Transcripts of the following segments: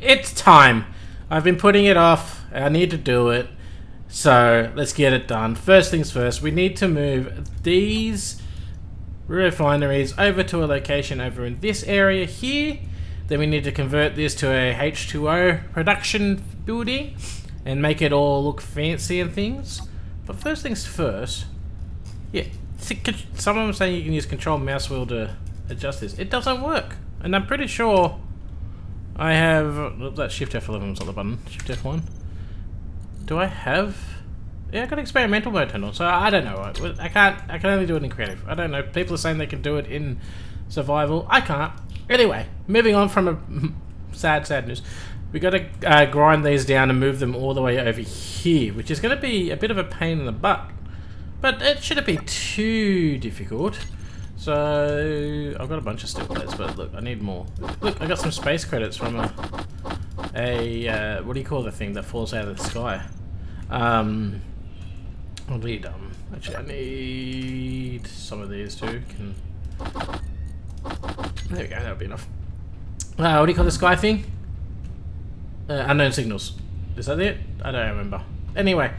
It's time. I've been putting it off. I need to do it. So let's get it done. First things first, we need to move these refineries over to a location over in this area here. Then we need to convert this to a H2O production building and make it all look fancy and things. But first things first, yeah, someone was saying you can use control mouse wheel to adjust this. It doesn't work. And I'm pretty sure I have... that Shift F11 was on the button. Shift F1. Do I have... yeah, I got experimental mode turned on, so I don't know. I can only do it in creative. I don't know. People are saying they can do it in survival. I can't. Anyway, moving on from a sad news. We got to grind these down and move them all the way over here, which is going to be a bit of a pain in the butt. But it shouldn't be too difficult. So I've got a bunch of steel plates, but look, I need more. Look, I got some space credits from a what do you call the thing that falls out of the sky? I'll need actually I need some of these too. There we go, that'll be enough. What do you call the sky thing? Unknown signals. Is that it? I don't remember. Anyway,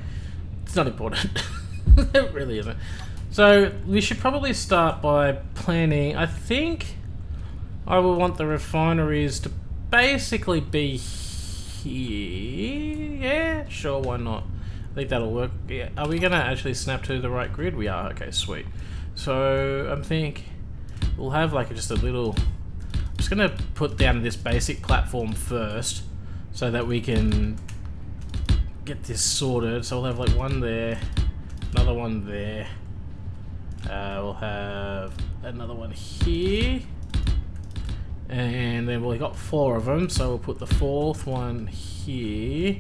it's not important. It really isn't. So we should probably start by planning. I think I will want the refineries to basically be here. Yeah, sure, why not? I think that'll work. Yeah. Are we gonna actually snap to the right grid? We are. Okay, sweet. So I think we'll have like just a little... I'm just gonna put down this basic platform first so that we can get this sorted. So we'll have like one there, another one there. We'll have another one here, and then we've got 4 of them, so we'll put the 4th one here.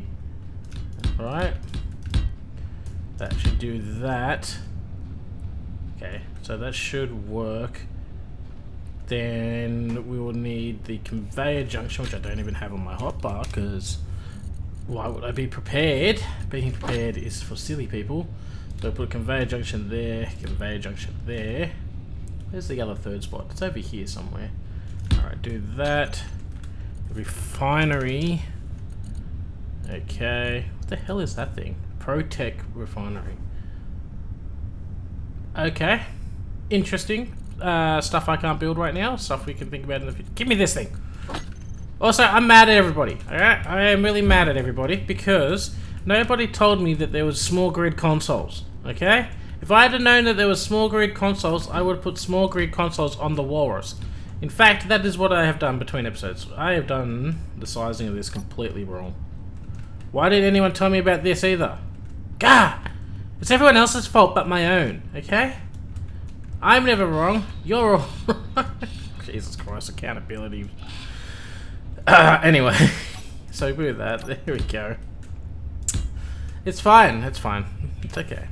Right, that should do that. Okay, so that should work. Then we will need the conveyor junction, which I don't even have on my hotbar, because why would I be prepared? Being prepared is for silly people. So we'll put a conveyor junction there, conveyor junction there. Where's the other 3rd spot? It's over here somewhere. Alright, do that. Refinery. Okay. What the hell is that thing? Protec refinery. Okay. Interesting. Stuff I can't build right now. Stuff we can think about in the future. Give me this thing. Also, I'm mad at everybody. Alright? I am really mad at everybody because nobody told me that there was small grid consoles. Okay? If I had known that there was small grid consoles, I would have put small grid consoles on the walrus. In fact, that is what I have done between episodes. I have done the sizing of this completely wrong. Why didn't anyone tell me about this either? Gah! It's everyone else's fault but my own, okay? I'm never wrong. You're all wrong. Jesus Christ, accountability. Anyway, so with that, there we go. It's fine, it's fine. It's okay.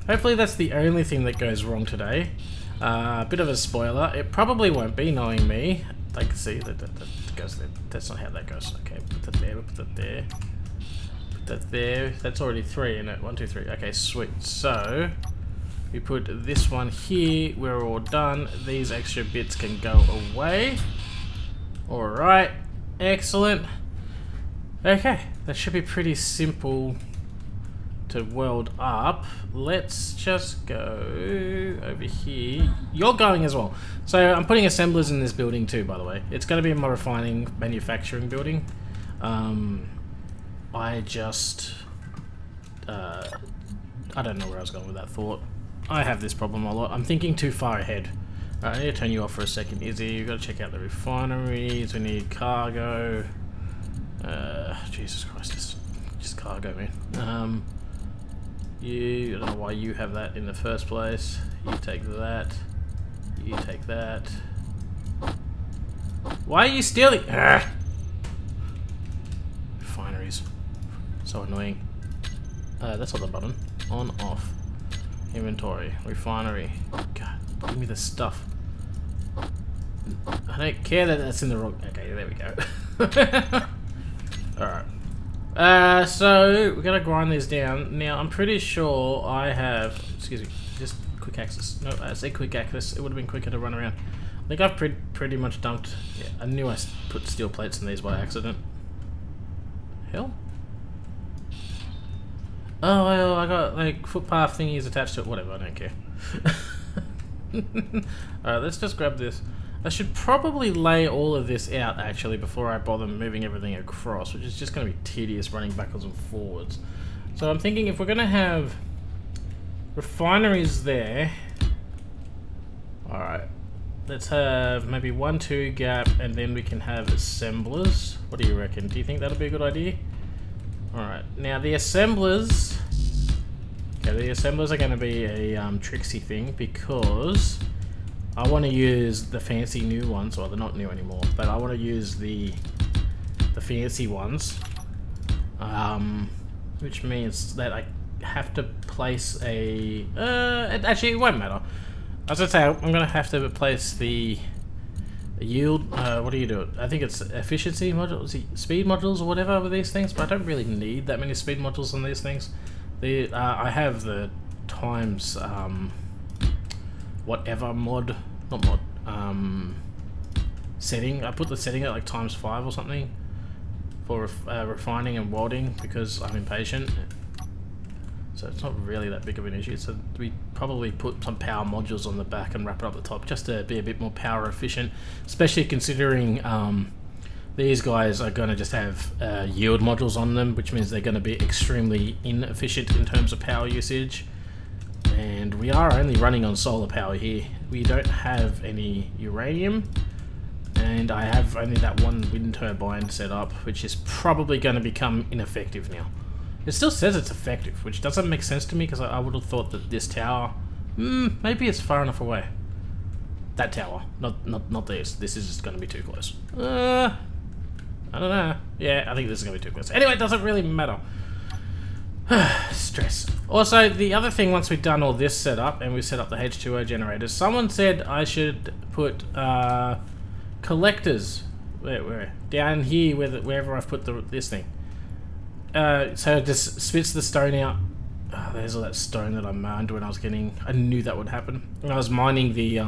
Hopefully that's the only thing that goes wrong today. Bit of a spoiler. It probably won't be, knowing me. I can see that goes there. That's not how that goes. Okay, put that there, put that there. Put that there. That's already 3 in it. 1, 2, 3. Okay, sweet. So we put this one here. We're all done. These extra bits can go away. Alright. Excellent. Okay, that should be pretty simple to weld up. Let's just go over here. You're going as well. So I'm putting assemblers in this building too, by the way. It's going to be my refining manufacturing building. I just I don't know where I was going with that thought. I have this problem a lot. I'm thinking too far ahead. I need to turn you off for a second, Izzy. You've got to check out the refineries. We need cargo. Jesus Christ, just cargo, man. I don't know why you have that in the first place. You take that. You take that. Why are you stealing? Ah! Refineries. So annoying. That's not the button. On, off. Inventory. Refinery. God, give me the stuff. I don't care that that's in the wrong... Okay, there we go. Alright. So we're gonna grind these down. Now I'm pretty sure I have, excuse me, just quick access. No, I say quick access. It would have been quicker to run around. I think I've pretty much dumped. Yeah, I knew I put steel plates in these by accident. hell? Oh, well, I got like footpath thingies attached to it. Whatever, I don't care. Alright, let's just grab this. I should probably lay all of this out actually before I bother moving everything across, which is just going to be tedious running backwards and forwards. So I'm thinking if we're going to have refineries there, alright, let's have maybe 1-2 gap, and then we can have assemblers. What do you reckon? Do you think that'll be a good idea? Alright, now the assemblers... Okay, the assemblers are going to be a tricksy thing because I want to use the fancy new ones, or they're not new anymore, but I want to use the fancy ones, which means that I have to place a... actually, it won't matter. As I say, I'm going to have to place the yield... what do you do? I think it's efficiency modules, speed modules or whatever with these things, but I don't really need that many speed modules on these things. I have the times whatever mod, not mod, setting. I put the setting at like ×5 or something for refining and welding because I'm impatient. So it's not really that big of an issue. So we probably put some power modules on the back and wrap it up the top just to be a bit more power efficient, especially considering these guys are going to just have yield modules on them, which means they're going to be extremely inefficient in terms of power usage. And we are only running on solar power here. We don't have any uranium, and I have only that one wind turbine set up, which is probably going to become ineffective now. It still says it's effective, which doesn't make sense to me because I would have thought that this tower, maybe it's far enough away. That tower, not this. This is just going to be too close. I don't know. Yeah, I think this is going to be too close. Anyway, it doesn't really matter. Stress. Also, the other thing, once we've done all this setup and we set up the H2O generators, someone said I should put collectors where down here wherever I've put this thing. So it just spits the stone out. Oh, there's all that stone that I mined when I was I knew that would happen. When I was mining the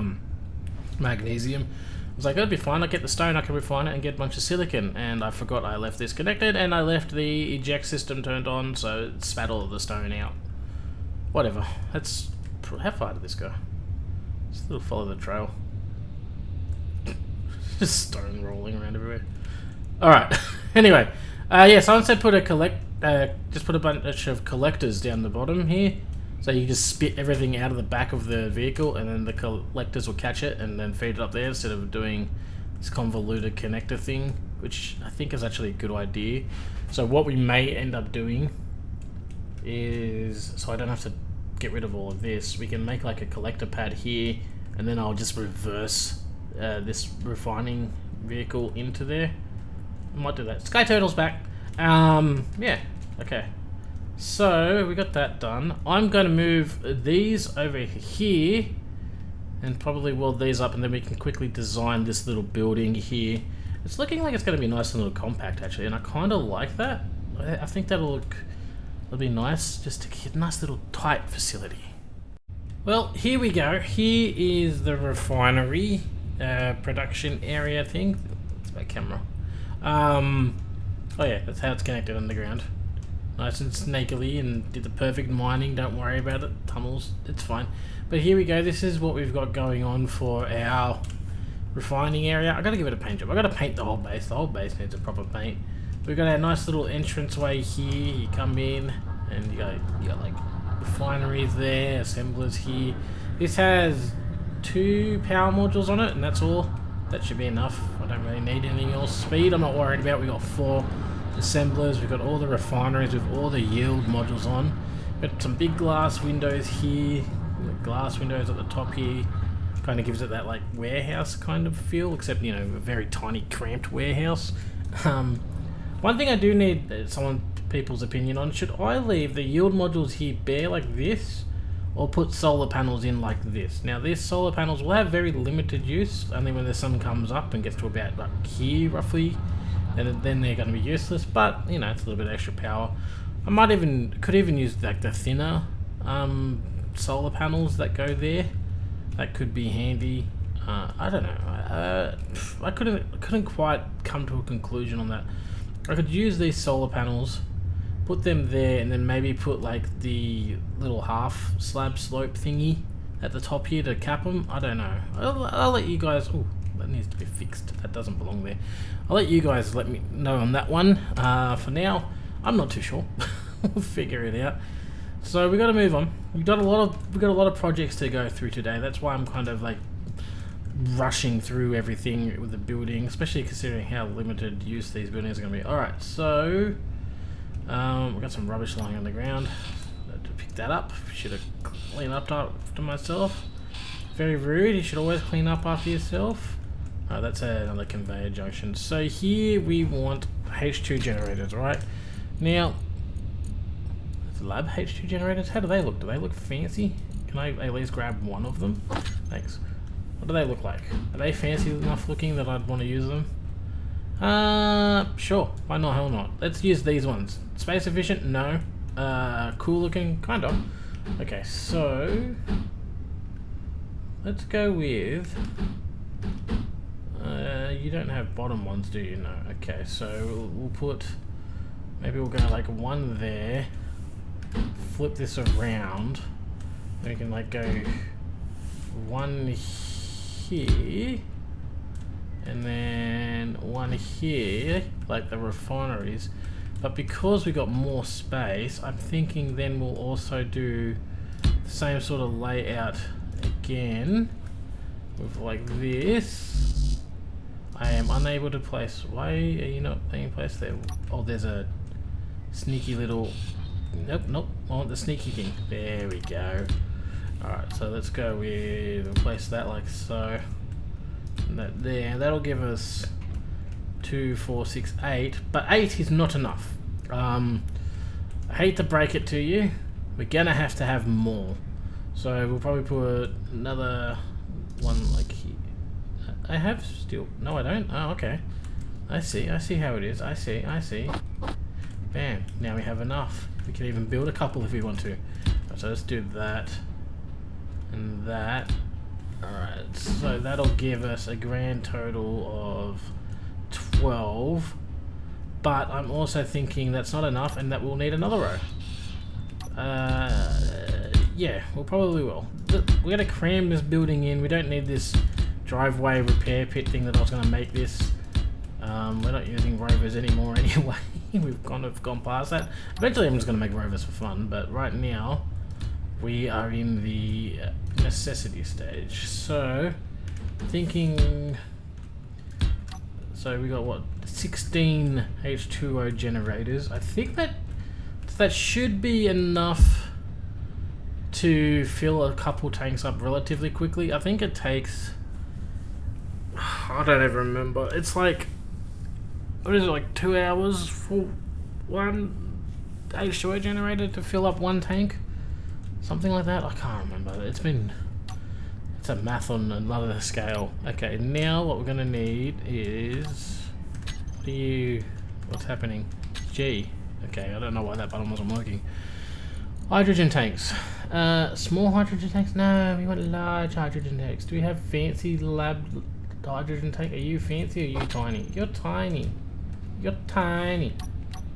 magnesium, I was like, it'll be fine, I'll get the stone, I can refine it and get a bunch of silicon. And I forgot I left this connected, and I left the eject system turned on, so it spat all of the stone out. Whatever. How far did this go? Just a little follow the trail. Just stone rolling around everywhere. Alright, anyway. Yeah, someone said just put a bunch of collectors down the bottom here. So you just spit everything out of the back of the vehicle, and then the collectors will catch it and then feed it up there instead of doing this convoluted connector thing, which I think is actually a good idea. So what we may end up doing is, so I don't have to get rid of all of this, we can make like a collector pad here, and then I'll just reverse this refining vehicle into there. I might do that. Sky Turtle's back. Yeah, okay. So, we got that done. I'm going to move these over here and probably weld these up, and then we can quickly design this little building here. It's looking like it's going to be nice and a little compact actually, and I kind of like that. I think that'll be nice just to get a nice little tight facility. Well, here we go. Here is the refinery production area thing. It's my camera. Oh yeah, that's how it's connected underground. Nice and snakily, and did the perfect mining, don't worry about it. Tunnels, it's fine. But here we go, this is what we've got going on for our refining area. I gotta give it a paint job. I gotta paint the whole base. The whole base needs a proper paint. We've got our nice little entranceway here. You come in, and you got like refineries there, assemblers here. This has 2 power modules on it, and that's all. That should be enough. I don't really need anything else. Speed, I'm not worried about. We got 4 assemblers. We've got all the refineries with all the yield modules on. Got some big glass windows here. Glass windows at the top here. Kind of gives it that like warehouse kind of feel, except you know, a very tiny, cramped warehouse. One thing I do need people's opinion on: should I leave the yield modules here bare like this, or put solar panels in like this? Now these solar panels will have very limited use, only when the sun comes up and gets to about like here roughly, and then they're going to be useless, but you know, it's a little bit extra power. I could even use like the thinner solar panels that go there. That could be handy. I don't know. I couldn't quite come to a conclusion on that. I could use these solar panels, put them there, and then maybe put like the little half slab slope thingy at the top here to cap them. I don't know. I'll let you guys... Oh, that needs to be fixed. That doesn't belong there. I'll let you guys let me know on that one. For now, I'm not too sure. We'll figure it out. So we got to move on. We've got a lot of projects to go through today. That's why I'm kind of like rushing through everything with the building, especially considering how limited use these buildings are going to be. Alright, so we've got some rubbish lying on the ground. To pick that up, should have cleaned up after myself. Very rude, you should always clean up after yourself. Alright, that's another conveyor junction. So here we want H2 generators, right? Now, lab H2 generators, how do they look? Do they look fancy? Can I at least grab one of them? Thanks. What do they look like? Are they fancy enough looking that I'd want to use them? Sure. Why not? Hell not. Let's use these ones. Space efficient? No. Cool looking? Kind of. Okay, so let's go with... you don't have bottom ones, do you? No. Okay, so we'll put... Maybe we'll go like one there. Flip this around. We can like go one here. And then one here, like the refineries. But because we got more space, I'm thinking then we'll also do the same sort of layout again with like this. I am unable to place. Why are you not being placed there? Oh, there's a sneaky little... Nope. I want the sneaky thing. There we go. Alright, so let's go with... We'll place that like so. And that there. That'll give us 2, 4, 6, 8. But 8 is not enough. I hate to break it to you. We're gonna have to have more. So we'll probably put another one like here. I have still... No, I don't. Oh, okay. I see how it is. I see. Bam. Now we have enough. We can even build a couple if we want to. So let's do that. And that. Alright, so that'll give us a grand total of 12. But I'm also thinking that's not enough and that we'll need another row. Yeah, we probably will. We're going to cram this building in. We don't need this driveway repair pit thing that I was going to make this. We're not using rovers anymore anyway. We've kind of gone past that. Eventually I'm just going to make rovers for fun, but right now we are in the necessity stage. So, thinking... So we got what? 16 H2O generators. I think that should be enough to fill a couple tanks up relatively quickly. I think it takes... I don't even remember. It's like... What is it, like 2 hours for one H2O generator to fill up one tank? Something like that? I can't remember. It's a math on another scale. Okay, now what we're gonna need is... What's happening? G. Okay, I don't know why that button wasn't working. Hydrogen tanks. Small hydrogen tanks? No, we want large hydrogen tanks. Do we have fancy lab hydrogen tank? Are you fancy or are you tiny? You're tiny. You're tiny.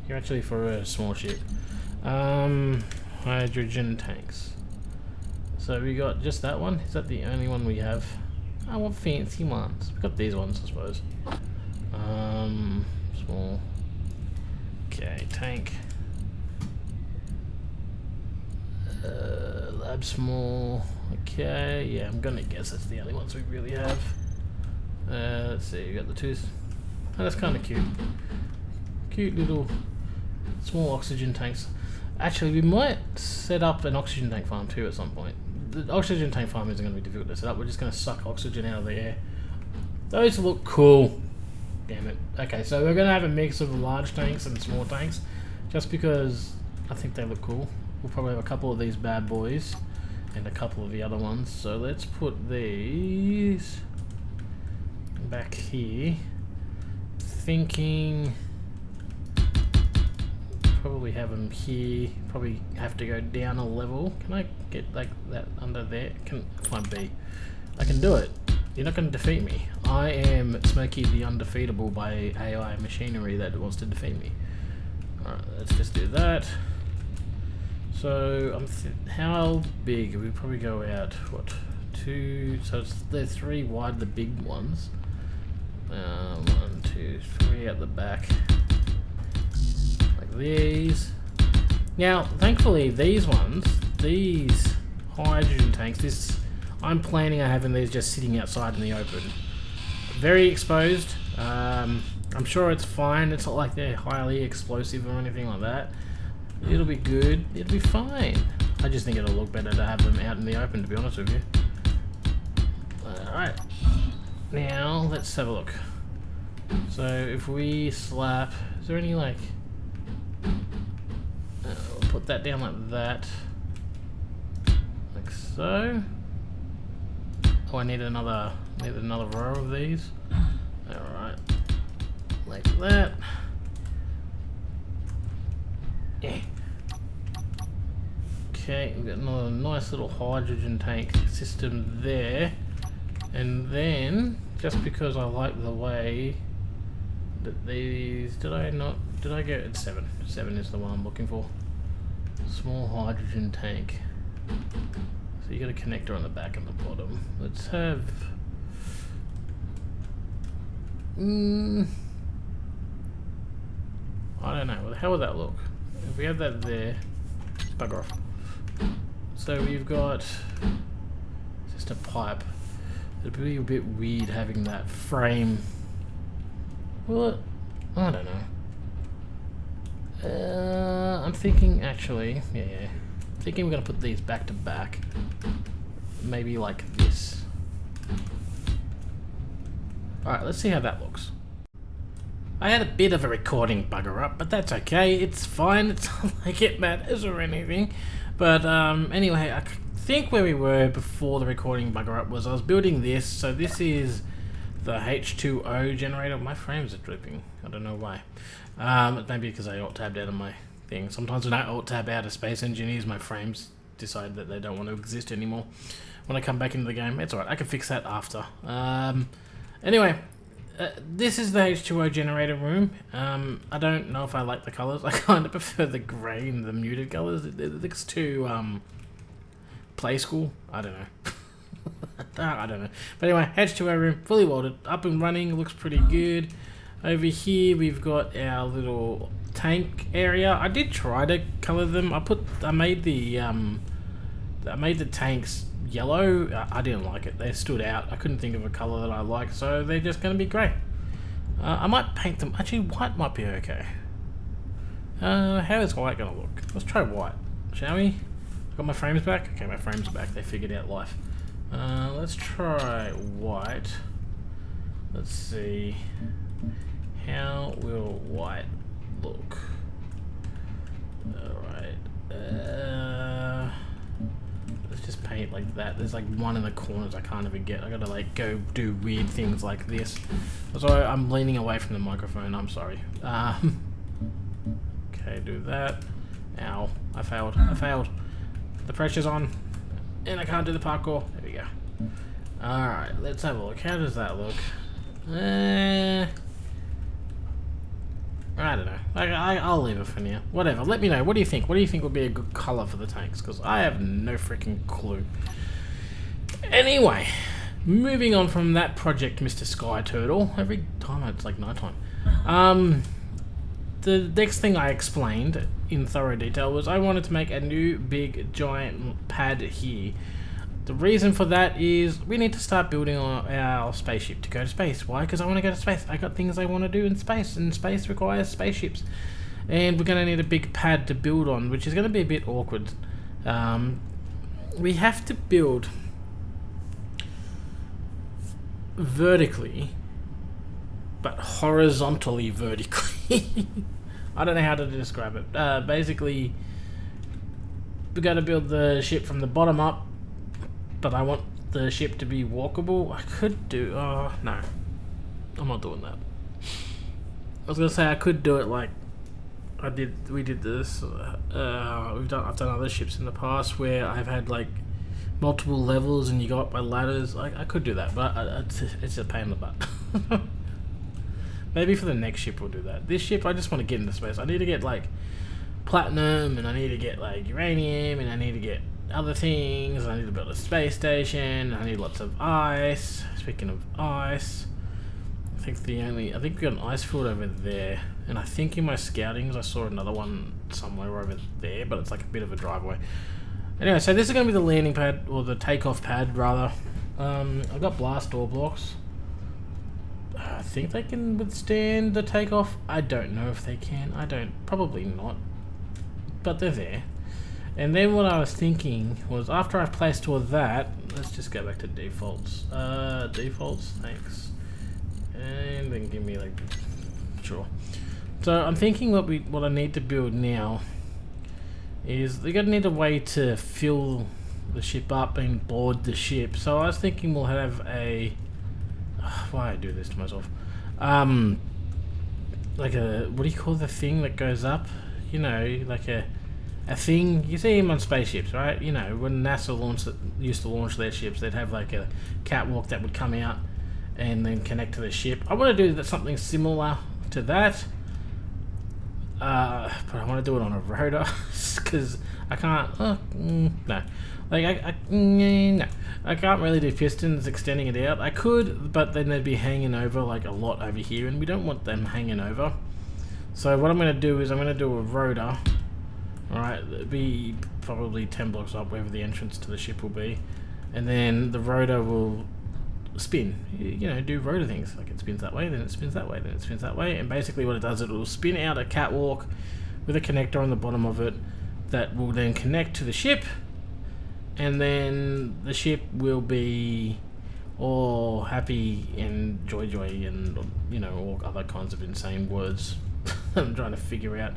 You're actually for a small ship. Hydrogen tanks. So we got just that one? Is that the only one we have? I want fancy ones. We've got these ones, I suppose. Small. Okay, tank. Lab small. Okay, yeah, I'm gonna guess that's the only ones we really have. Let's see, we got the two. Oh, that's kind of cute. Cute little small oxygen tanks. Actually, we might set up an oxygen tank farm too at some point. The oxygen tank farm isn't going to be difficult to set up. We're just going to suck oxygen out of the air. Those look cool. Damn it. Okay, so we're going to have a mix of large tanks and small tanks, just because I think they look cool. We'll probably have a couple of these bad boys and a couple of the other ones. So let's put these back here. Thinking probably have them here. Probably have to go down a level. Can I get like that under there? Can find B? I can do it. You're not going to defeat me. I am Smokey the undefeatable by AI machinery that wants to defeat me. Alright, let's just do that. So, how big? We probably go out, what, 2, so they're 3 wide, the big ones. 1, 2, 3 at the back. Like these. Now, thankfully, these ones, these hydrogen tanks, I'm planning on having these just sitting outside in the open. Very exposed. I'm sure it's fine. It's not like they're highly explosive or anything like that. It'll be good. It'll be fine. I just think it'll look better to have them out in the open, to be honest with you. Alright. Now, let's have a look. So, if we slap... Is there any, like... we'll put that down like that. Like so. Oh, I need another row of these. Alright. Like that. Yeah. Okay, we've got another nice little hydrogen tank system there. And then, just because I like the way that these... Did I go at 7? 7 is the one I'm looking for. Small hydrogen tank. So you got a connector on the back and the bottom. Let's have... I don't know. How would that look? If we have that there... Bugger off. So we've got... Just a pipe. It'd be a bit weird having that frame. What? I don't know. I'm thinking actually... Yeah. I'm thinking we're going to put these back to back. Maybe like this. Alright, let's see how that looks. I had a bit of a recording bugger up, but that's okay. It's fine. It's not like it matters or anything. But anyway, I think where we were before the recording bugger up was I was building this. So this is the H2O generator. My frames are dripping. I don't know why. Maybe because I alt-tabbed out of my thing. Sometimes when I alt-tab out of Space Engineers, my frames decide that they don't want to exist anymore. When I come back into the game, it's alright. I can fix that after. Anyway, this is the H2O generator room. I don't know if I like the colours. I kind of prefer the grey and the muted colours. It looks too play school. I don't know. I don't know. But anyway, H2O room, fully welded, up and running. Looks pretty good. Over here we've got our little tank area. I did try to colour them. I made the tanks yellow. I didn't like it. They stood out. I couldn't think of a colour that I liked, so they're just going to be grey. I might paint them. Actually, white might be okay. How is white going to look? Let's try white, shall we? Got my frames back? Okay, my frames are back. They figured out life. Let's try white. Let's see. How will white look? Alright. Let's just paint like that. There's like one in the corners I can't even get. I gotta like go do weird things like this. Sorry, I'm leaning away from the microphone. I'm sorry. Okay, do that. Ow. I failed. The pressure's on. And I can't do the parkour. There we go. Alright, let's have a look. How does that look? I don't know. I'll leave it for now. Whatever. Let me know. What do you think? What do you think would be a good colour for the tanks? Because I have no freaking clue. Anyway, moving on from that project, Mr. Sky Turtle. Every time it's like nighttime. The next thing I explained in thorough detail was I wanted to make a new big giant pad here. The reason for that is we need to start building our spaceship to go to space. Why? Because I want to go to space. I got things I want to do in space, and space requires spaceships. And we're going to need a big pad to build on, which is going to be a bit awkward. We have to build vertically, but horizontally vertically. I don't know how to describe it. Basically, we're going to build the ship from the bottom up, but I want the ship to be walkable. I could do... no. I'm not doing that. I was going to say I could do it like we did this. I've done other ships in the past where I've had like multiple levels and you go up by ladders. I could do that, but it's a pain in the butt. Maybe for the next ship we'll do that. This ship, I just want to get into space. I need to get like platinum, and I need to get like uranium, and I need to get other things. I need to build a space station. I need lots of ice. Speaking of ice, I think we got an ice field over there, and I think in my scoutings I saw another one somewhere over there, but it's like a bit of a driveway. Anyway, so this is going to be the landing pad, or the takeoff pad rather. I've got blast door blocks. I think they can withstand the takeoff. I don't know if they can. Probably not, but they're there. And then what I was thinking was, after I've placed all that, let's just go back to defaults. Defaults, thanks. And then give me like, sure. So I'm thinking what I need to build now is we're gonna need a way to fill the ship up and board the ship. So I was thinking we'll have a, why I do this to myself? Like a, what do you call the thing that goes up? You know, like a thing, you see them on spaceships, right? You know, when NASA used to launch their ships, they'd have like a catwalk that would come out and then connect to the ship. I want to do something similar to that, but I want to do it on a rotor because I can't. No, like no, I can't really do pistons extending it out. I could, but then they'd be hanging over like a lot over here, and we don't want them hanging over. So what I'm going to do is I'm going to do a rotor. Alright, it'll be probably 10 blocks up wherever the entrance to the ship will be, and then the rotor will spin, you know, do rotor things, like it spins that way, then it spins that way, then it spins that way, and basically what it does, it will spin out a catwalk with a connector on the bottom of it that will then connect to the ship, and then the ship will be all happy and joy and, you know, all other kinds of insane words I'm trying to figure out.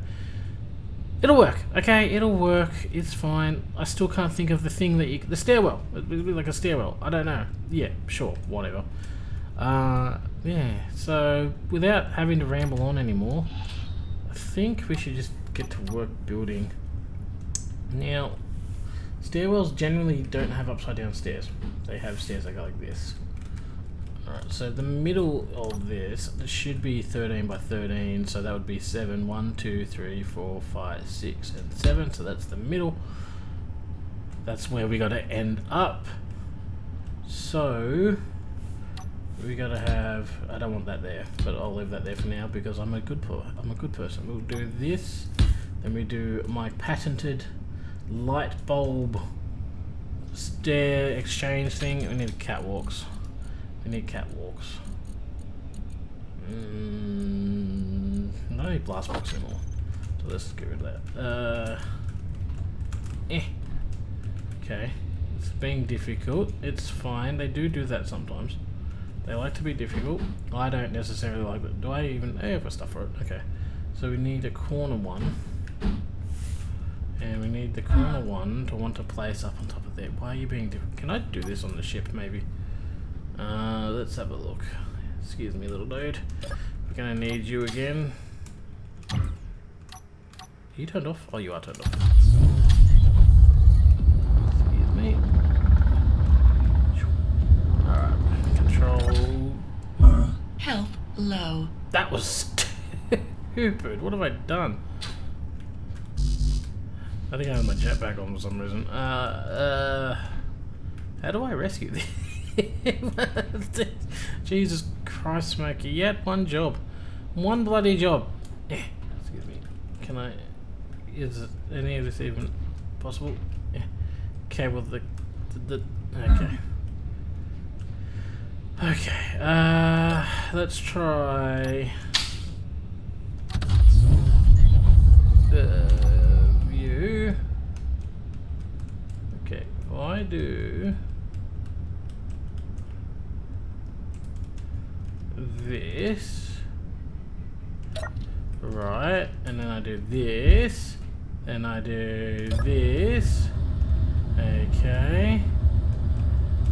It'll work, okay? It'll work. It's fine. I still can't think of the thing that the stairwell. It'd be like a stairwell. I don't know. Yeah, sure, whatever. Yeah. So without having to ramble on anymore, I think we should just get to work building. Now, stairwells generally don't have upside down stairs. They have stairs that go like this. Alright, so the middle of this should be 13 by 13, so that would be 7. 1, 2, 3, 4, 5, 6, and 7. So that's the middle. That's where we got to end up. So we got to have. I don't want that there, but I'll leave that there for now because I'm a good person. We'll do this. Then we do my patented light bulb stair exchange thing. We need catwalks. We need catwalks. No need blast box anymore. So let's get rid of that. Okay. It's being difficult. It's fine. They do that sometimes. They like to be difficult. I don't necessarily like it. Do I even have a stuff for it? Okay. So we need a corner one. And we need the corner one to want to place up on top of there. Why are you being difficult? Can I do this on the ship maybe? Let's have a look. Excuse me, little dude. We're gonna need you again. Are you turned off? Oh, you are turned off. Excuse me. Alright, control. Health low. That was stupid. What have I done? I think I have my jetpack on for some reason. How do I rescue this? Jesus Christ, Smokey. You had one job. One bloody job. Excuse me. Can I... Is any of this even possible? Yeah. Okay, well the okay. Okay, let's try... view. Okay, if I do... this, right, and then I do this, and I do this, okay,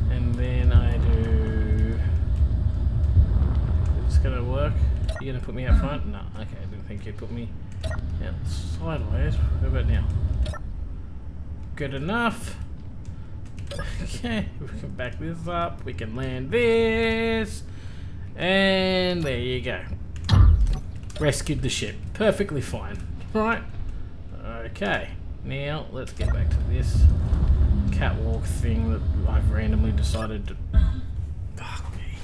and then I do, it's gonna work. You gonna put me out front? No, okay, I didn't think you'd put me out sideways. What about now? Good enough. Okay, we can back this up. We can land this. And there you go. Rescued the ship. Perfectly fine. Right. Okay. Now, let's get back to this catwalk thing that I've randomly decided to... Fuck me.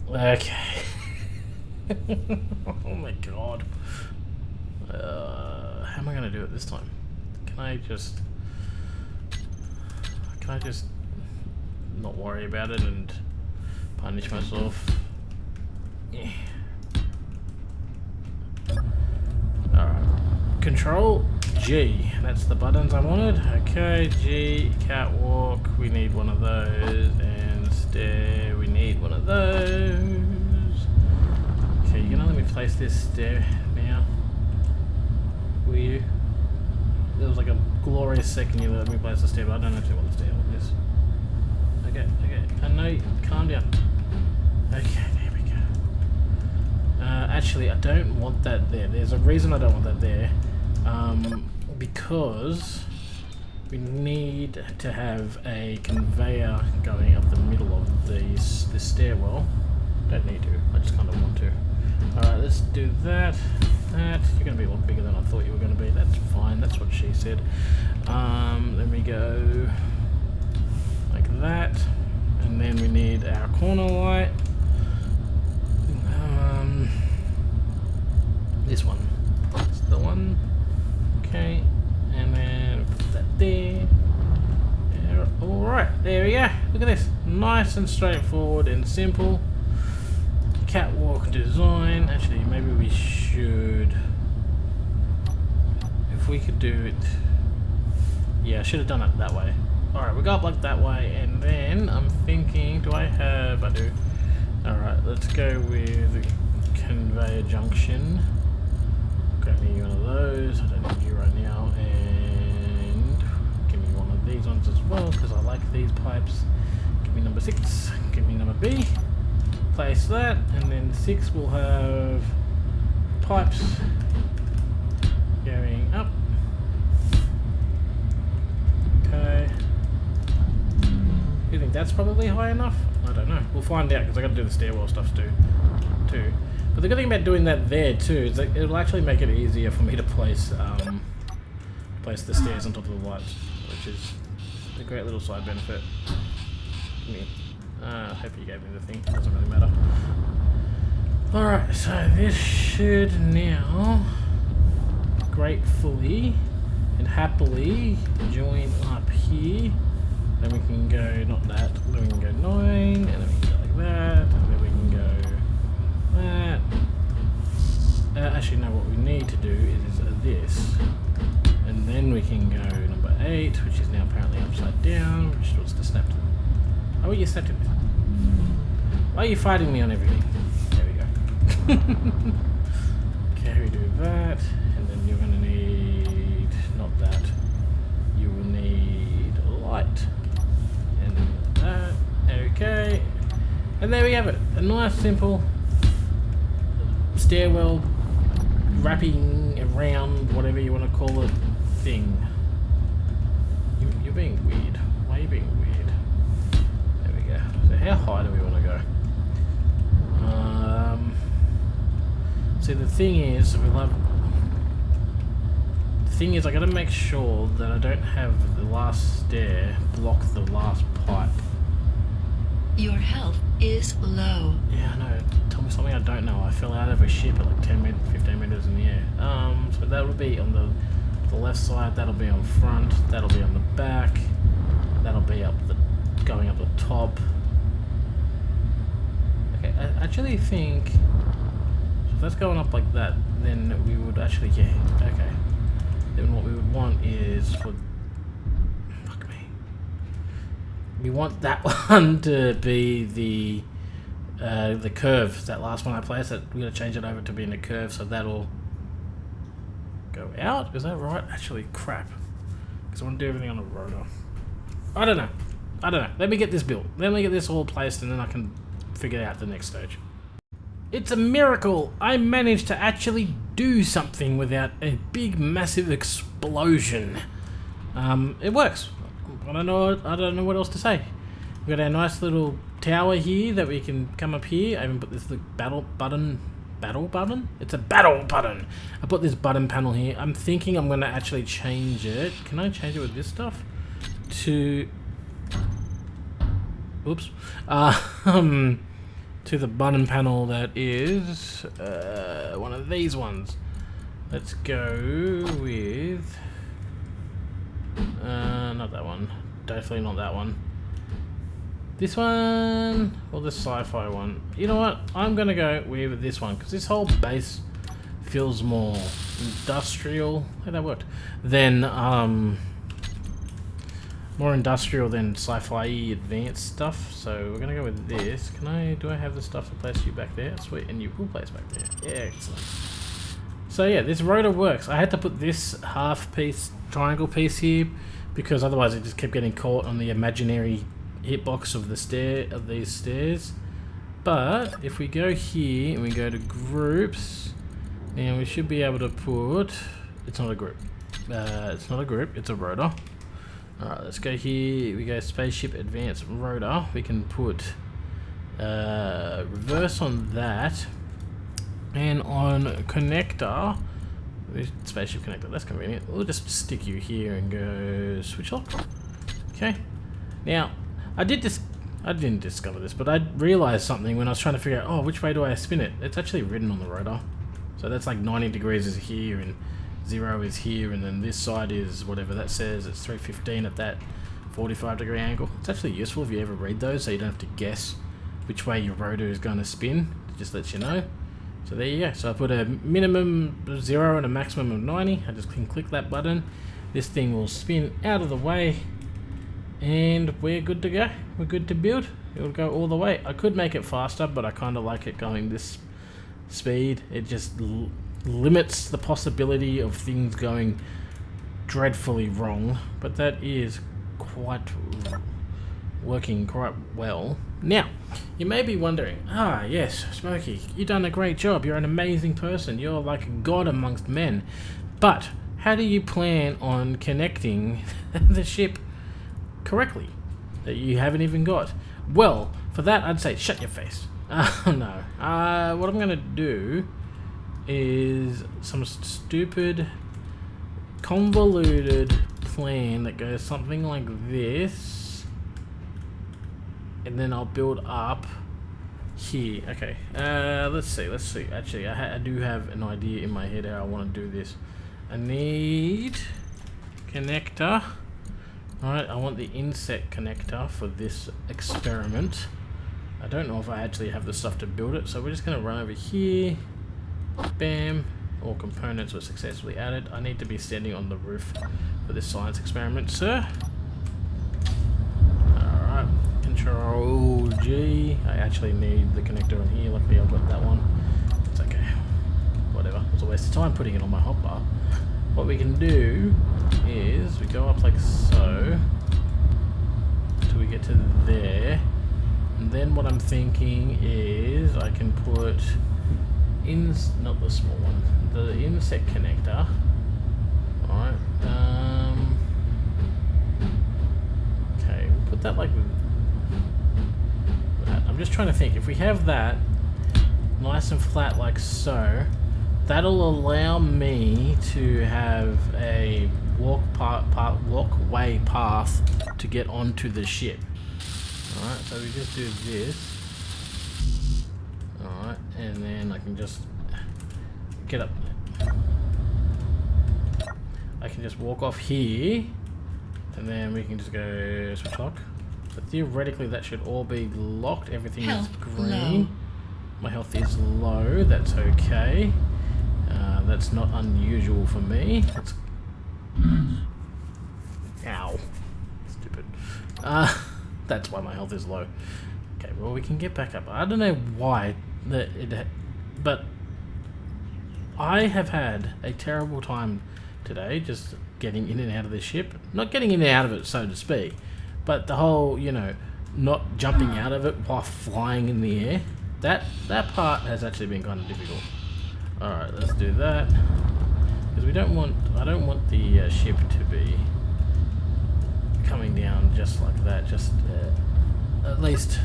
Okay. Oh my god. How am I going to do it this time? Can I just not worry about it and punish myself? Yeah. Alright. Control G. That's the buttons I wanted. Okay, G, catwalk, we need one of those, and stair, we need one of those. Okay, you're gonna let me place this stair now? Will you? There was like a glorious second you let me place the stair, but I don't actually want the stair with this. Okay, I know, calm down. Okay, there we go. Actually, I don't want that there. There's a reason I don't want that there. Because we need to have a conveyor going up the middle of this stairwell. Don't need to, I just kind of want to. Alright, let's do that. You're going to be a lot bigger than I thought you were going to be. That's fine, that's what she said. Let me go like that. And then we need our corner light. This one. That's the one. Okay. And then put that there. Alright, there we go. Look at this. Nice and straightforward and simple. Catwalk design. Actually, maybe we should... If we could do it... Yeah, I should have done it that way. Alright, we go up like that way, and then I'm thinking, do I have... I do. Alright, let's go with conveyor junction. Grab me one of those, I don't need you right now, and give me one of these ones as well, because I like these pipes. Give me number 6, give me number B. Place that, and then 6 will have pipes going up. Okay. You think that's probably high enough? I don't know. We'll find out because I got to do the stairwell stuff too. But the good thing about doing that there too is that it'll actually make it easier for me to place the stairs on top of the lights, which is a great little side benefit. I hope you gave me the thing. Doesn't really matter. Alright, so this should now gratefully and happily join up here. Then we can go, not that, then we can go 9, and then we can go like that, and then we can go that. Actually, no, what we need to do is this. And then we can go number 8, which is now apparently upside down, which was to snap to. Oh, you snapped it. Why are you fighting me on everything? There we go. Okay, we do that, and then you're going to need, not that, you will need light. And that, okay. And there we have it. A nice, simple stairwell wrapping around, whatever you want to call it, thing. You're being weird. Why are you being weird? There we go. So how high do we want to go? See, the thing is, I gotta make sure that I don't have the last stair block the last pipe. Your health is low. Yeah, I know. Tell me something I don't know. I fell out of a ship at like 15 meters in the air. So that'll be on the left side, that'll be on front, that'll be on the back, that'll be going up the top. Okay, I actually think, so if that's going up like that, then we would actually, yeah, okay. Then what we would want is for, fuck me. We want that one to be the curve, that last one I placed, we're going to change it over to being a curve, so that'll go out. Is that right? Actually, crap. Because I want to do everything on a rotor. I don't know. Let me get this built. Let me get this all placed, and then I can figure out the next stage. It's a miracle! I managed to actually do something without a big, massive explosion. It works. I don't know what else to say. We've got our nice little tower here that we can come up here. I even put this battle button. It's a battle button. I put this button panel here. I'm thinking I'm gonna actually change it. Can I change it with this stuff? To oops. To the button panel that is one of these ones. Let's go with not that one. Definitely not that one. This one or the sci-fi one. You know what? I'm gonna go with this one because this whole base feels more industrial. Hey, that worked. Than more industrial than sci-fi advanced stuff. So we're gonna go with this. Do I have the stuff to place you back there? Sweet, and you will place back there. Yeah, excellent. So yeah, this rotor works. I had to put this half piece, triangle piece here, because otherwise it just kept getting caught on the imaginary hitbox of these stairs. But if we go here and we go to groups, and we should be able to put. It's not a group. It's not a group. It's a rotor. Alright, let's go here. We go spaceship advanced rotor. We can put reverse on that, and on connector, spaceship connector. That's convenient. We'll just stick you here and go switch lock. Okay. Now, I didn't discover this, but I realized something when I was trying to figure out, oh, which way do I spin it? It's actually written on the rotor. So that's like 90 degrees is here and 0 is here, and then this side is whatever that says. It's 315 at that 45-degree angle. It's actually useful if you ever read those, so you don't have to guess which way your rotor is going to spin. It just lets you know. So there you go. So I put a minimum of 0 and a maximum of 90. I just can click that button. This thing will spin out of the way, and we're good to go. We're good to build. It'll go all the way. I could make it faster, but I kind of like it going this speed. It just limits the possibility of things going dreadfully wrong, but that is working quite well. Now, you may be wondering, yes, Smokey, you've done a great job. You're an amazing person. You're like a god amongst men. But how do you plan on connecting the ship correctly that you haven't even got? Well, for that, I'd say shut your face. No. What I'm gonna do is some stupid convoluted plan that goes something like this, and then I'll build up here. Okay, let's see. Actually, I do have an idea in my head how I want to do this. I need connector. Alright, I want the inset connector for this experiment. I don't know if I actually have the stuff to build it, so we're just going to run over here. Bam. All components were successfully added. I need to be standing on the roof for this science experiment, sir. Alright, Control G. I actually need the connector on here. Luckily I've got that one. It's okay. Whatever. It was a waste of time putting it on my hotbar. What we can do is we go up like so until we get to there. And then what I'm thinking is I can put not the small one, the inset connector. Alright, okay, we'll put that like that. I'm just trying to think, if we have that nice and flat like so, that'll allow me to have a walkway path to get onto the ship. Alright, so we just do this. Alright, and then I can just get up. I can just walk off here, and then we can just go switch lock. So theoretically that should all be locked. Everything is green. Low. My health is low, that's okay. That's not unusual for me. That's ow. Stupid. That's why my health is low. Okay, well we can get back up. I don't know why but I have had a terrible time today just getting in and out of this ship. Not getting in and out of it, so to speak, but the whole, not jumping out of it while flying in the air. That part has actually been kind of difficult. Alright, let's do that. Because I don't want the ship to be coming down just like that, just at least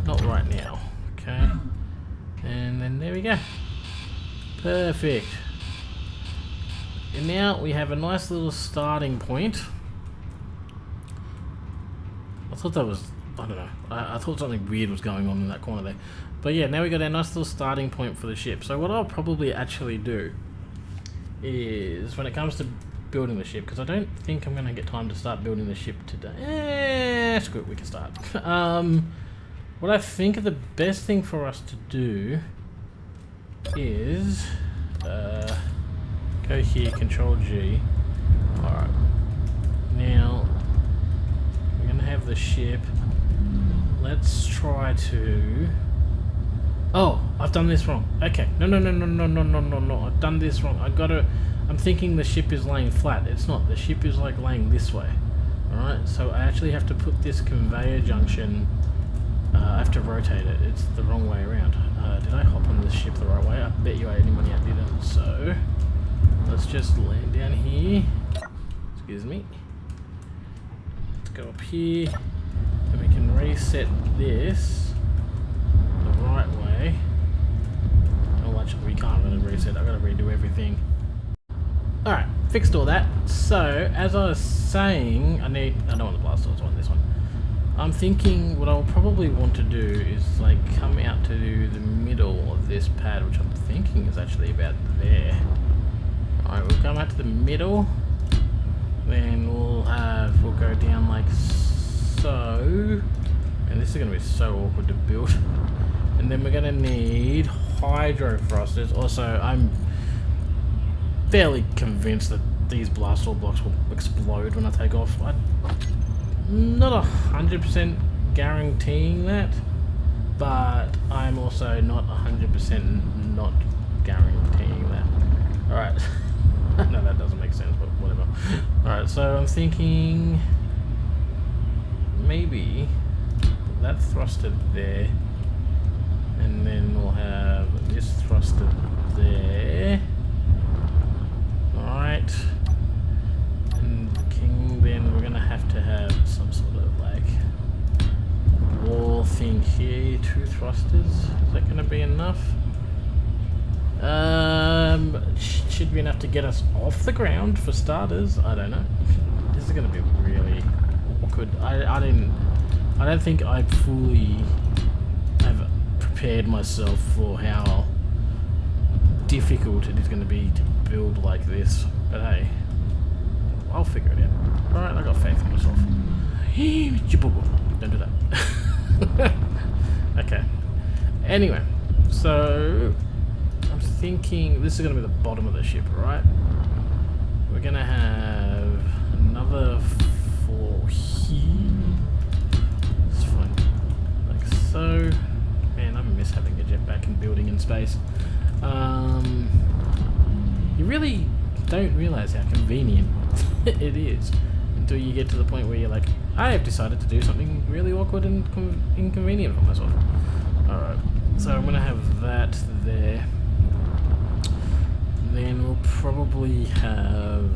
not right now. Okay, and then there we go. Perfect. And now we have a nice little starting point. I thought that was, I don't know, I thought something weird was going on in that corner there. But yeah, now we got a nice little starting point for the ship. So what I'll probably actually do is, when it comes to building the ship, because I don't think I'm going to get time to start building the ship today. Screw it, we can start. What I think the best thing for us to do is go here, Control G. Alright. Now, we're going to have the ship. Let's try to... Oh, I've done this wrong. Okay. No. I've done this wrong. I'm thinking the ship is laying flat. It's not. The ship is like laying this way. Alright, so I actually have to put this conveyor junction... I have to rotate it. It's the wrong way around. Did I hop on this ship the right way? I bet you anybody I didn't. So, let's just land down here. Excuse me. Let's go up here. And we can reset this the right way. Oh, actually, we can't really reset. I've got to redo everything. Alright, fixed all that. So, as I was saying, I don't want the blast doors, I want this one. I'm thinking what I'll probably want to do is like come out to the middle of this pad, which I'm thinking is actually about there. Alright, we'll come out to the middle, then we'll go down like so, and this is going to be so awkward to build. And then we're going to need hydro thrusters. Also, I'm fairly convinced that these blast door blocks will explode when I take off. Not 100% guaranteeing that, but I'm also not 100% not guaranteeing that. Alright. No, that doesn't make sense, but whatever. Alright, so I'm thinking maybe that thruster there, and then we'll have this thruster there. Alright. Then we're gonna have to have some sort of like wall thing here, 2 thrusters. Is that gonna be enough? Should be enough to get us off the ground for starters. I don't know. This is gonna be really awkward. I don't think I fully have prepared myself for how difficult it is gonna be to build like this. But hey, I'll figure it out. Alright, I got faith in myself. Don't do that. Okay. Anyway, so I'm thinking this is going to be the bottom of the ship, right? We're going to have another 4 here. It's fine. Like so. Man, I miss having a jetpack and building in space. You really don't realize how convenient it is until you get to the point where you're like, I have decided to do something really awkward and inconvenient for myself. Alright, so I'm going to have that there. Then we'll probably have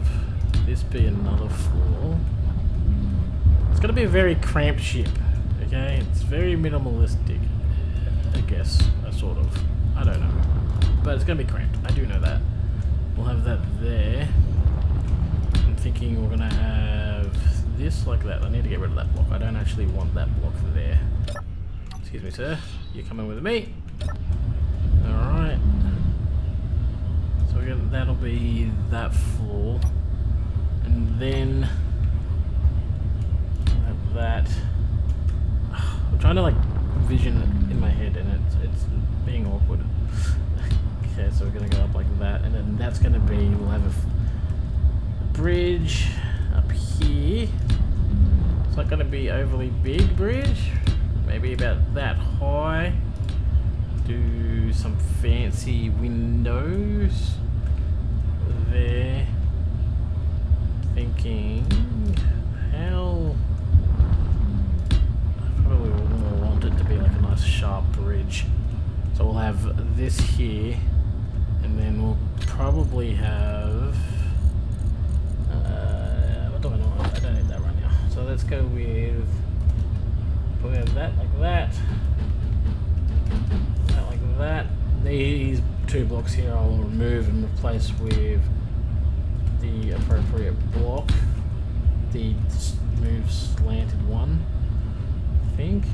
this be another floor. It's going to be a very cramped ship, okay? It's very minimalistic, I guess, sort of. I don't know. But it's going to be cramped, I do know that. We'll have that there. I'm thinking we're going to have this like that. I need to get rid of that block. I don't actually want that block there. Excuse me, sir. You're coming with me. Alright. So that'll be that floor. And then we'll have that. I'm trying to like vision it in my head and it's being awkward. Okay, so we're going to go up like that, and then that's going to be, we'll have a bridge up here. It's not going to be overly big bridge, maybe about that high. Do some fancy windows there. Thinking, how, I probably will want it to be like a nice sharp bridge. So we'll have this here. And then we'll probably have... what do I know? I don't need that right now. let's go with put that like that. That like that. These 2 blocks here I'll remove and replace with the appropriate block. The smooth slanted one, I think.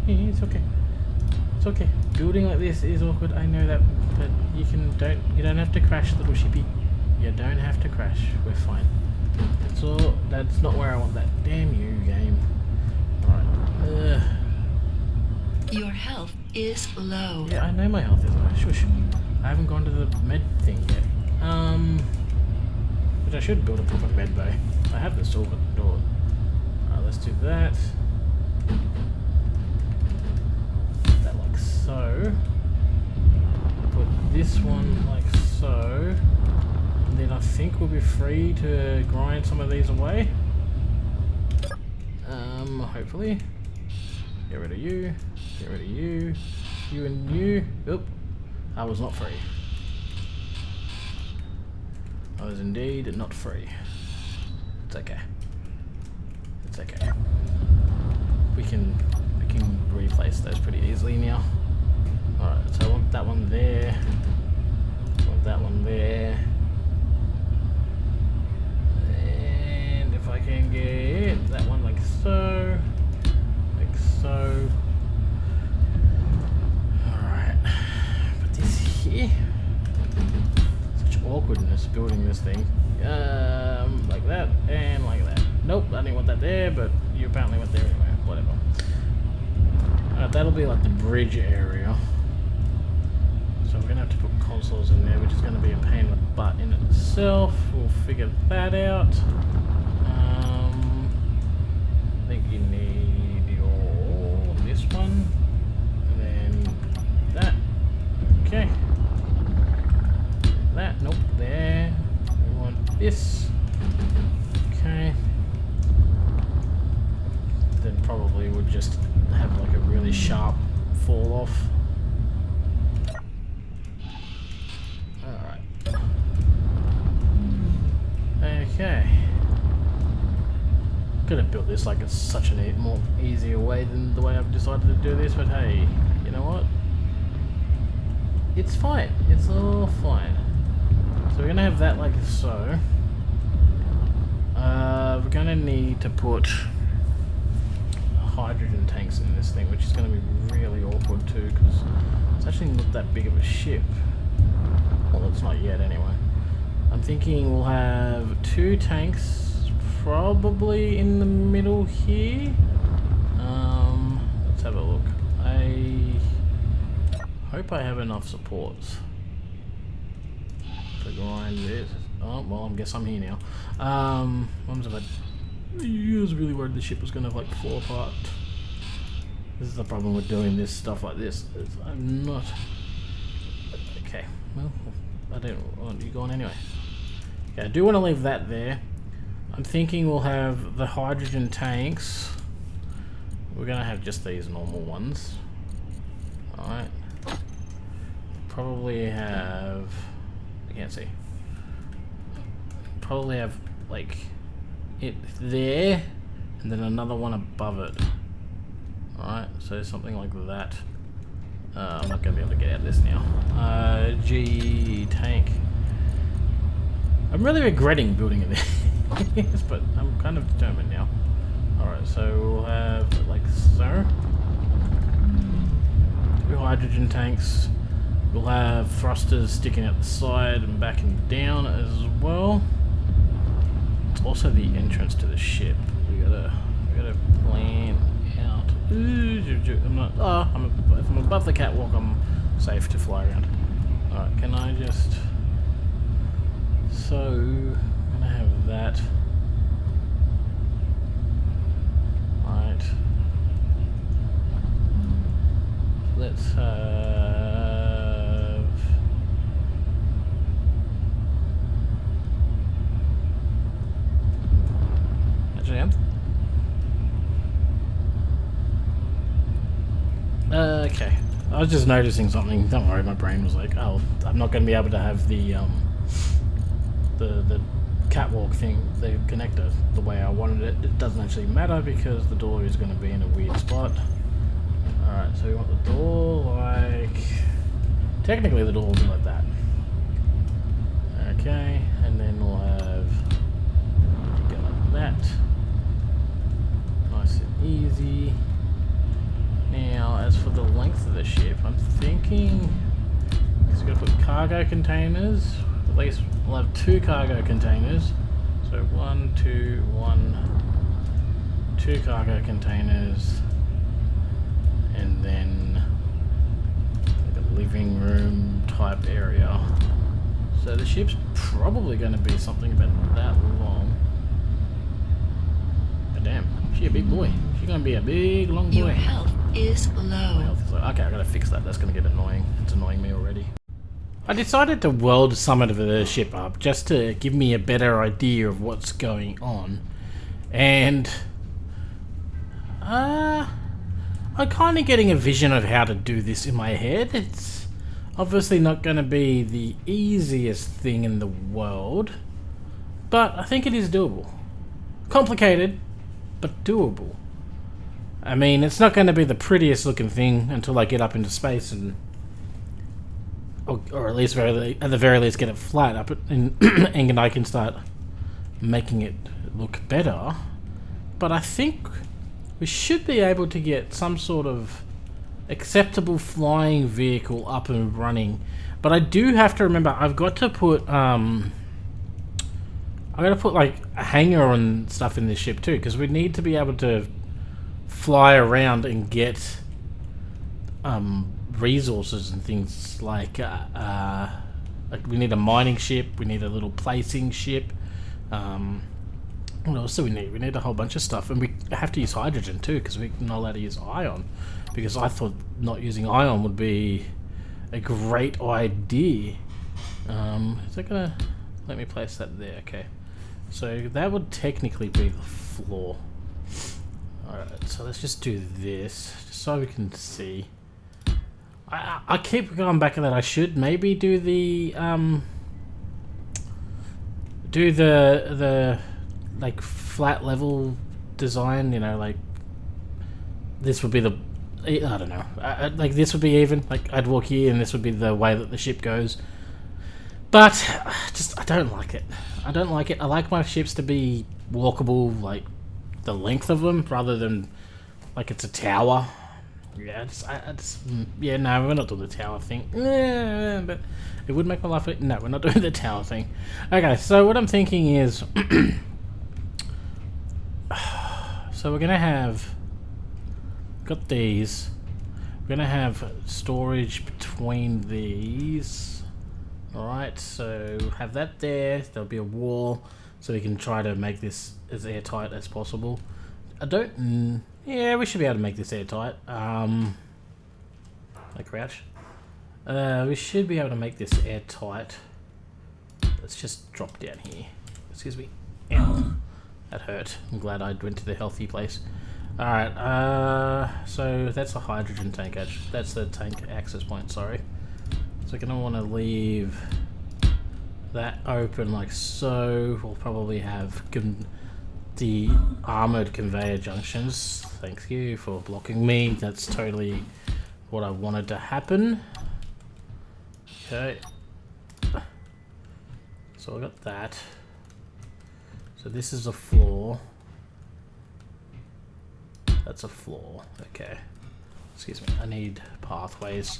It's okay. It's okay. Building like this is awkward, I know that, but you don't have to crash, little shippy. You don't have to crash. We're fine. That's not where I want that. Damn you, game. Alright. Your health is low. Yeah, I know my health is low. Shush. I haven't gone to the med thing yet. Which I should build a proper med bay. I have the silver door. Alright, let's do that. That like so. Put this one like so. And then I think we'll be free to grind some of these away. Hopefully. Get rid of you. Get rid of you. You and you. Oop. I was not free. I was indeed not free. It's okay. It's okay. We can replace those pretty easily now. Alright, so I want that one there. I want that one there. And if I can get that one like so. Like so. Alright. Put this here. Such awkwardness building this thing. Like that and like that. Nope, I didn't want that there, but you apparently went there anyway. Whatever. That'll be like the bridge area. So we're gonna have to put consoles in there, which is gonna be a pain in the butt in itself. We'll figure that out. I think you need this one, and then that. Okay. That, nope, there. We want this. Okay. Then probably would just have like a really sharp fall off. Alright. Okay. Could have built this like it's such a more easier way than the way I've decided to do this, but hey, you know what? It's fine. It's all fine. So we're gonna have that like so. We're gonna need to put hydrogen tanks in this thing, which is going to be really awkward too, because it's actually not that big of a ship. Well, it's not yet anyway. I'm thinking we'll have 2 tanks probably in the middle here. Let's have a look. I hope I have enough supports to grind this. Oh, well, I guess I'm here now. When was I was really worried the ship was going to like fall apart. This is the problem with doing this stuff like this. I'm not. Okay, well, I don't want you going anyway. Okay, I do want to leave that there. I'm thinking we'll have the hydrogen tanks. We're going to have just these normal ones. Alright. Probably have. I can't see. Probably have like it there and then another one above it. Alright, so something like that. I'm not going to be able to get out of this now. G tank. I'm really regretting building it this, but I'm kind of determined now. Alright, so we'll have like so. 2 hydrogen tanks. We'll have thrusters sticking out the side and back and down as well. It's also the entrance to the ship. We gotta plan out. I'm not. Oh, if I'm above the catwalk, I'm safe to fly around. All right, can I just? So I'm gonna have that. All right. Let's have. Okay, I was just noticing something. Don't worry, my brain was like, "Oh, I'm not going to be able to have the catwalk thing, the connector, the way I wanted it. It doesn't actually matter because the door is going to be in a weird spot. Alright, so we want the door like... Technically the door will be like that. Okay, and then we'll have... Go like that. Nice and easy. Now, as for the length of the ship, I'm thinking... Because we're going to put cargo containers. At least we'll have 2 cargo containers. So 1, 2, 1... 2 cargo containers. And then like a living room type area. So the ship's probably going to be something about that long. But damn, she's a big boy. She's going to be a big long boy. Your health is low. My health is low. Okay, I got to fix that. That's going to get annoying. It's annoying me already. I decided to weld some of the ship up just to give me a better idea of what's going on. And I'm kind of getting a vision of how to do this in my head. It's obviously not going to be the easiest thing in the world, but I think it is doable. Complicated, but doable. I mean, it's not going to be the prettiest looking thing until I get up into space and, or at least at the very least get it flat up and I can start making it look better. But I think we should be able to get some sort of acceptable flying vehicle up and running. But I do have to remember I've got to put I got to put like a hangar and stuff in this ship too, because we need to be able to fly around and get resources and things like we need a mining ship, we need a little placing ship. What else do we need? We need a whole bunch of stuff, and we have to use hydrogen too, because we're not allowed to use ion, because I thought not using ion would be a great idea. Is that gonna let me place that there? Okay, so that would technically be the floor. Alright, so let's just do this, just so we can see. I keep going back to that. I should maybe do the like flat level design, you know, like this would be the, I don't know, like this would be even, like I'd walk here and this would be the way that the ship goes. But just I don't like it. I don't like it. I like my ships to be walkable, like the length of them, rather than like it's a tower. Yeah, yeah, no, we're not doing the tower thing. Yeah, but it would make my life. No, we're not doing the tower thing. Okay, so what I'm thinking is, so we're gonna have got these. We're gonna have storage between these. All right, so have that there. There'll be a wall, so we can try to make this as airtight as possible. I don't. Yeah, we should be able to make this airtight. Like crouch. We should be able to make this airtight. Let's just drop down here. Excuse me. Ow. That hurt. I'm glad I went to the healthy place. Alright, so that's a hydrogen tank. That's the tank access point, sorry. So we're going to want to leave that open like so. We'll probably have the armored conveyor junctions. Thank you for blocking me. That's totally what I wanted to happen. Okay. So I got that. So this is a floor. That's a floor. Okay. Excuse me. I need pathways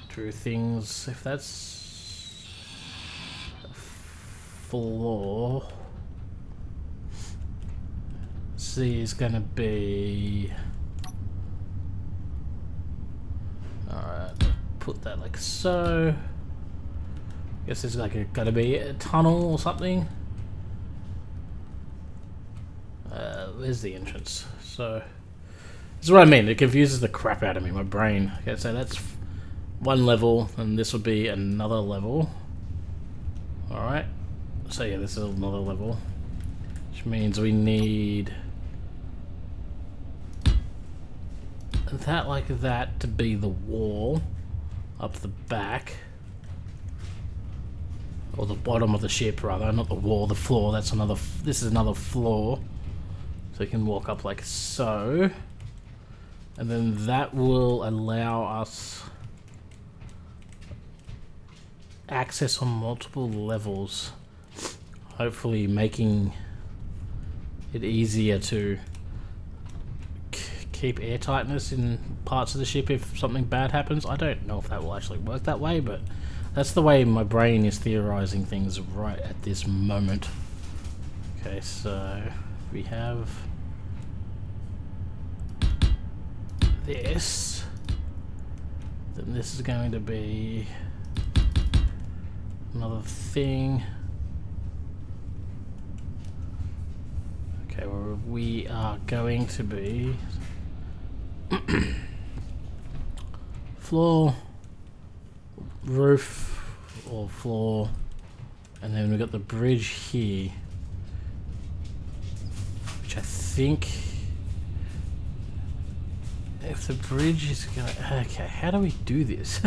through things. If that's a floor, C is gonna be. Alright, put that like so. Guess there's like gotta be a tunnel or something. Where's the entrance? So this is what I mean. It confuses the crap out of me, my brain. Okay, so that's one level, and this would be another level. Alright. So yeah, this is another level. Which means we need that like that to be the wall up the back. or the bottom of the ship rather, not the wall, the floor. That's another. This is another floor, so you can walk up like so, and then that will allow us access on multiple levels, hopefully making it easier to keep airtightness in parts of the ship if something bad happens. I don't know if that will actually work that way, but that's the way my brain is theorizing things right at this moment. Okay, so we have this, then this is going to be another thing. Okay, well, we are going to be floor, roof, or floor, and then we've got the bridge here, which I think if the bridge is going to... Okay, how do we do this?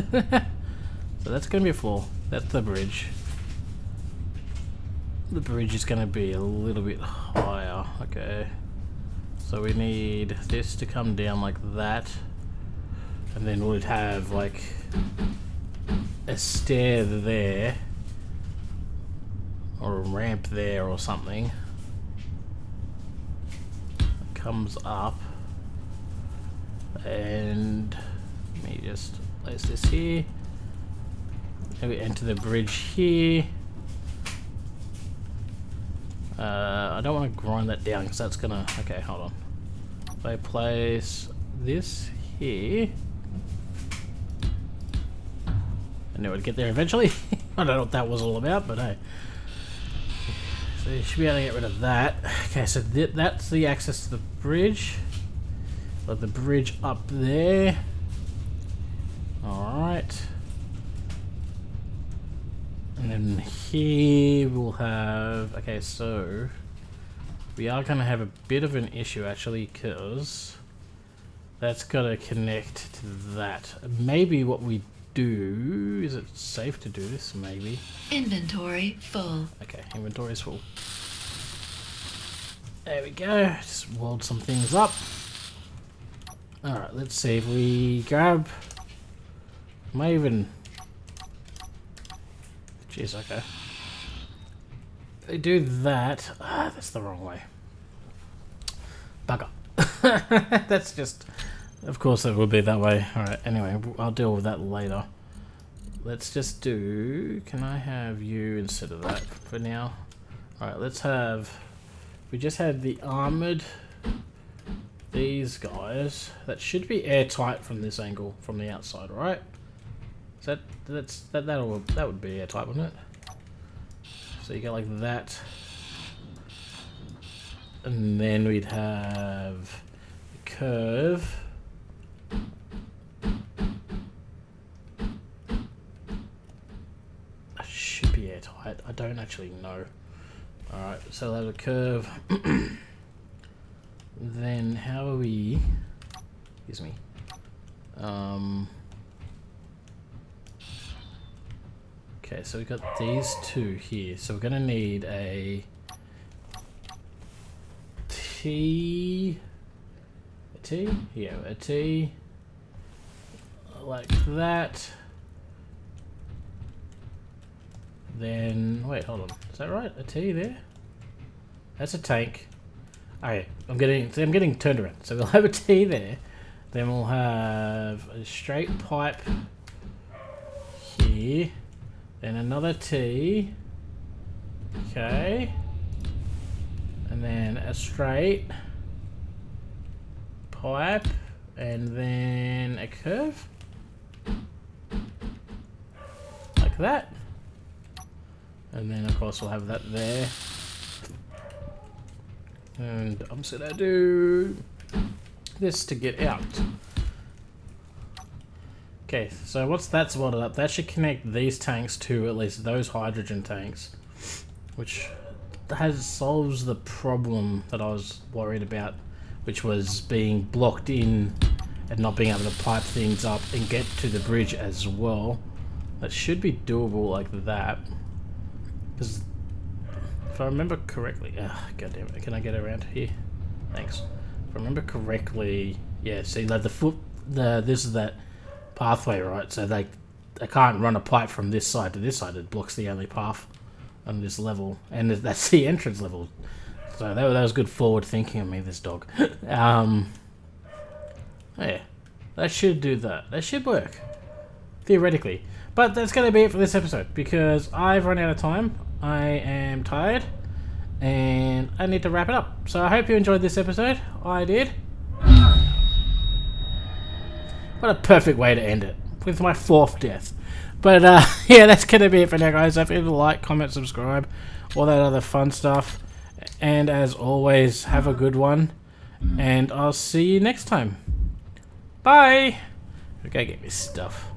So that's going to be a floor. That's the bridge. The bridge is going to be a little bit higher. Okay. So we need this to come down like that. And then we'd have like a stair there. Or a ramp there or something. It comes up. And let me just place this here. And we enter the bridge here. I don't want to grind that down because that's gonna... Okay, hold on. If I place this here, I knew I'd get there eventually. I don't know what that was all about, but hey. So you should be able to get rid of that. Okay, so that's the access to the bridge. Let the bridge up there. Alright. And then here we'll have... Okay, so we are going to have a bit of an issue actually, because that's got to connect to that. Maybe what we do... Is it safe to do this? Maybe. Inventory full. Okay, inventory is full. There we go. Just weld some things up. Alright, let's see if we grab... May even... Jeez, okay. They do that. Ah, that's the wrong way. Bugger. That's just... Of course it would be that way. Alright, anyway, I'll deal with that later. Let's just do... Can I have you instead of that for now? Alright, let's have... We just had the armored... These guys. That should be airtight from this angle, from the outside, right? Is that would be airtight, wouldn't it? So you go like that, and then we'd have a curve. That should be airtight. I don't actually know. All right, so there's a curve. Then how are we? Excuse me. Okay, so we've got these two here. So we're gonna need a T. A T? Yeah, a T. Like that. Then wait, hold on. Is that right? A T there? That's a tank. Okay, I'm getting turned around. So we'll have a T there. Then we'll have a straight pipe here. Then another T. Okay. And then a straight pipe. And then a curve. Like that. And then of course we'll have that there. And I'm just gonna do this to get out. Okay, so once that's welded up, that should connect these tanks to at least those hydrogen tanks, which solves the problem that I was worried about, which was being blocked in and not being able to pipe things up and get to the bridge as well. That should be doable like that. Because if I remember correctly, god damn it, can I get around here? Thanks. If I remember correctly, yeah. See, like this is that pathway, right? So they can't run a pipe from this side to this side. It blocks the only path on this level, and that's the entrance level. So that was good forward thinking of me, this dog. Yeah, that should do that. That should work, theoretically. But that's going to be it for this episode, because I've run out of time. I am tired, and I need to wrap it up. So I hope you enjoyed this episode. I did. What a perfect way to end it, with my 4th death. But yeah, that's going to be it for now, guys. If you like, comment, subscribe, all that other fun stuff. And as always, have a good one, and I'll see you next time. Bye! Okay, get me stuff.